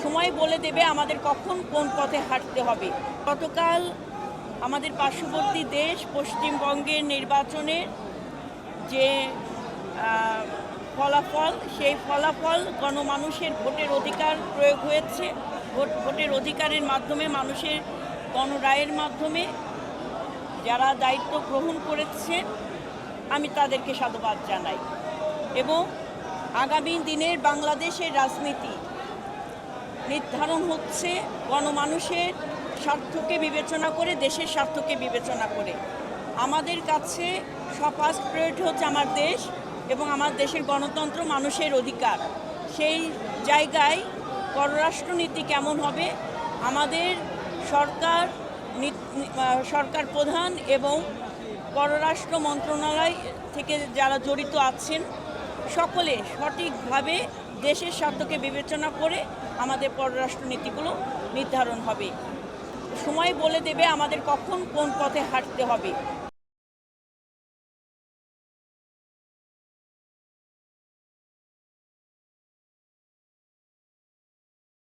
সময় বলে দেবে আমাদের কখন কোন পথে হাঁটতে হবে। গতকাল আমাদের পার্শ্ববর্তী দেশ পশ্চিমবঙ্গের নির্বাচনের যে ফলাফল, সেই ফলাফল গণমানুষের ভোটের অধিকার প্রয়োগ হয়েছে। ভোটের অধিকারের মাধ্যমে, মানুষের গণরায়ের মাধ্যমে যারা দায়িত্ব গ্রহণ করেছে, আমি তাদেরকে সাধুবাদ জানাই। এবং আগামী দিনের বাংলাদেশের রাজনীতি নির্ধারণ হচ্ছে গণমানুষের স্বার্থকে বিবেচনা করে, দেশের স্বার্থকে বিবেচনা করে। আমাদের কাছে ফার্স্ট প্রায়োরিটি হচ্ছে আমার দেশ এবং আমার দেশের গণতন্ত্র, মানুষের অধিকার। সেই জায়গায় পররাষ্ট্রনীতি কেমন হবে, আমাদের সরকার প্রধান এবং পররাষ্ট্র মন্ত্রণালয় থেকে যারা জড়িত আছেন, সকলে সঠিকভাবে দেশের স্বার্থকে বিবেচনা করে আমাদের পররাষ্ট্রনীতিগুলো নির্ধারণ হবে। সময় বলে দেবে আমাদের কখন কোন পথে হাঁটতে হবে।